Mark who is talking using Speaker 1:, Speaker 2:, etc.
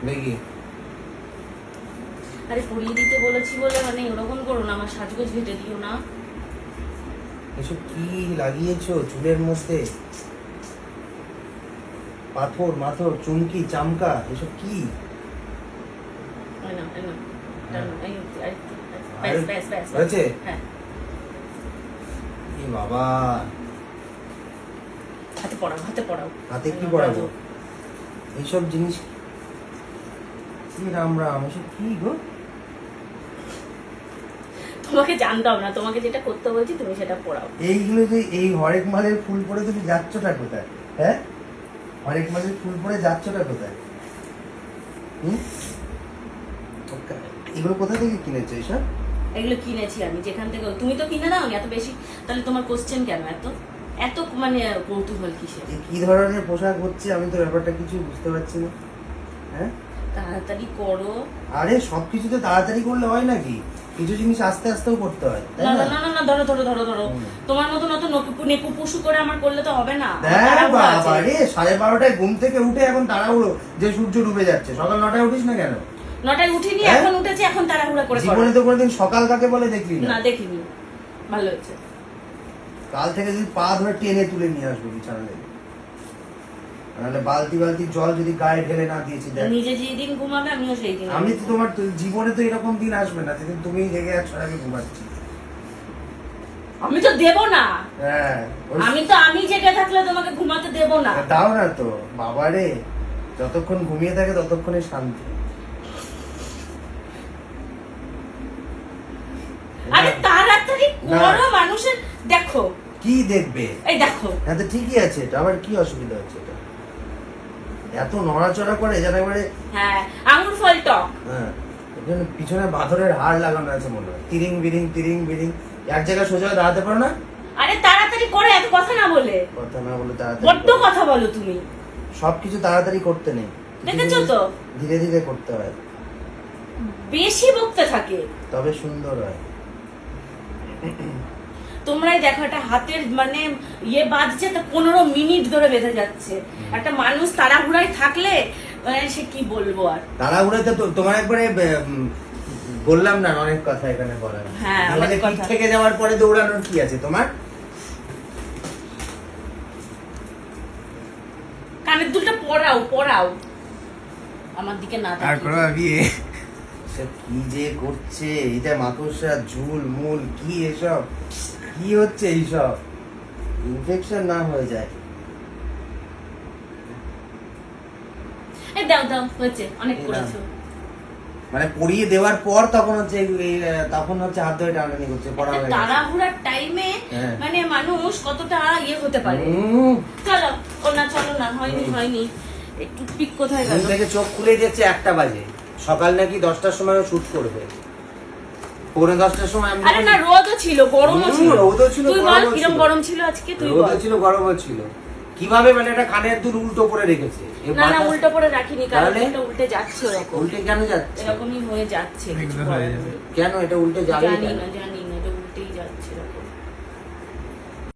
Speaker 1: দেখি।
Speaker 2: আরে পরিয়ে দিতে বলেছি বলে মানে ওরকম করো না, আমার সাজগোজ ঘেটে দিও না।
Speaker 1: এসব কি লাগিয়েছো চুলের মধ্যে? পাথর মাথর চুমকি চামকা এসব কি? হয়েছে?
Speaker 2: হ্যাঁ।
Speaker 1: এ বাবা,
Speaker 2: হাতে পড়াও, হাতে পড়াও।
Speaker 1: হাতে কি পড়াবো? এইসব জিনিস কি রাম রাম, এসব কি গো?
Speaker 2: তোমাকে জানতাম না, তোমাকে যেটা করতে বলছি তুমি সেটা পড়াও।
Speaker 1: এইগুলো যে এই হরেক মালের ফুল পরে তুমি যাচ্ছটা কোথায়? হ্যাঁ, হরেক মালের ফুল পরে যাচ্ছটা কোথায়? এগুলো কোথা থেকে কিনেছো এসব?
Speaker 2: এগুলো কিনেছি আমি যেখান থেকে। তুমি তো কিনে দাও এত বেশি, তাহলে তোমার কোশ্চেন কেন এত এত মানে কৌতূহল কিসের?
Speaker 1: কি ধরনের পোশাক হচ্ছে আমি তো ব্যাপারটা কিছু বুঝতে পারছি না। হ্যাঁ,
Speaker 2: তাড়াতাড়ি করো।
Speaker 1: আরে সবকিছু তো তাড়াতাড়ি করলে হয় নাকি? কিছু জিনিস আস্তে আস্তেও করতে হয়।
Speaker 2: না না না না, ধরো ধরো ধরো ধরো। তোমার মতো অত নেপু পুশু করে আমার করলে তো হবে না।
Speaker 1: বাবা রে, 12:30টায় ঘুম থেকে উঠে এখন তাড়াহুড়ো যে সূর্য ডুবে যাচ্ছে। সকাল 9টায় উঠিস না কেন?
Speaker 2: 9টায় উঠিনি, এখন উঠেছি, এখন তাড়াহুড়া করে করো।
Speaker 1: জীবনে তো কোনোদিন সকাল কাকে বলে দেখলি না?
Speaker 2: না দেখিনি। ভালো হয়েছে।
Speaker 1: কাল থেকে যদি পা ধরে টেনে তুলে নিয়ে আসবো বিছানা থেকে, নাহলে বালতি বালতি জল যদি গায়ে ঢেলে না দিয়েছি।
Speaker 2: নিজে যেদিন ঘুমাবে আমিও সেই দিন।
Speaker 1: আমি তো তোমার জীবনে তো এরকম দিন আসবে না যেদিন তুমি জেগে আছো আমি ঘুমাচ্ছি।
Speaker 2: আমি তো দেব না।
Speaker 1: হ্যাঁ,
Speaker 2: আমি জেগে থাকলে তোমাকে ঘুমাতে দেব না।
Speaker 1: দাও না তো বাবারে, যতক্ষণ ঘুমিয়ে থাকে ততক্ষণে শান্তি।
Speaker 2: আরে তাড়াতাড়ি করো, মানুষের দেখো
Speaker 1: কি দেখবে।
Speaker 2: এই দেখো,
Speaker 1: হ্যাঁ তো ঠিকই আছে, এটা আবার কি অসুবিধা হচ্ছে? এটা এত নড়াচড়া করে যেন একবারে।
Speaker 2: হ্যাঁ, আঙুর ফল টক।
Speaker 1: হ্যাঁ, এখানে পিছনে বাঁদরের হাড় লাগানো আছে মনে হয়। তিরিং বিরিং তিরিং বিরিং, এক জায়গায় সোজা হয়ে দাঁড়াতে পারো না?
Speaker 2: আরে তাড়াতাড়ি করে, এত কথা না বলে।
Speaker 1: কথা না বলে তাড়াতাড়ি
Speaker 2: বড্ড কথা বলো তুমি।
Speaker 1: সবকিছু তাড়াতাড়ি করতে নেই,
Speaker 2: দেখেছো তো,
Speaker 1: ধীরে ধীরে করতে হয়,
Speaker 2: বেশি বকতে থাকে
Speaker 1: তবে সুন্দর হয়।
Speaker 2: তোমরাই দেখো, একটা হাতের মানে ইয়ে বাঁধছে তো 15 মিনিট ধরে বেঁধে যাচ্ছে। একটা মানুষ তাড়াহুড়ায় থাকলে মানে সে কি বলবো আর।
Speaker 1: তাড়াহুড়োতে তো তোমার একবারে বললাম না অনেক কথা এখানে বলার।
Speaker 2: হ্যাঁ,
Speaker 1: আমাদের পিঠ থেকে যাওয়ার পরে দৌড়ানোর কি আছে তোমার?
Speaker 2: কানের দুলটা পরাও পরাও, আমার দিকে না তাকিয়ে।
Speaker 1: সব কি যে করছে, এটা মাকড়সা ঝুল মূল কি এসব কি হচ্ছে? এইসব ইনফেকশন না হয়ে যায়।
Speaker 2: এই দাও দাও, হয়েছে, অনেক করেছো।
Speaker 1: মানে পরিয়ে দেওয়ার পর তখন হচ্ছে তখন হচ্ছে হাত ধরে টানাটানি করছে পড়া হয়ে গেছে।
Speaker 2: তাড়াহুড়ার টাইমে মানে মানুষ কতটা ইয়ে হতে পারে। চলো ও না, চলো না, হয়নি হয়নি। একটু পিক কোথায় গেল?
Speaker 1: থেকে চোখ খুলে যাচ্ছে 1টা বাজে, সকাল নাকি 10টার সময় শুট করবে। 9:45টার সময় আমি।
Speaker 2: আরে না, রোদও ছিল, গরমও ছিল।
Speaker 1: রোদও ছিল,
Speaker 2: তুই বল কিরকম গরম ছিল আজকে, তুই বল।
Speaker 1: রোদও ছিল, গরমও ছিল। কিভাবে মানে এটা কানের দুল উল্টো করে রেখেছে?
Speaker 2: না না, উল্টো করে রাখিনি, কারণ এটা উল্টে যাচ্ছে। এরকম
Speaker 1: উল্টে কেন যাচ্ছে?
Speaker 2: এরকমই হয়ে যাচ্ছে।
Speaker 1: কেন এটা উল্টে যাবে?
Speaker 2: জানি না, জানি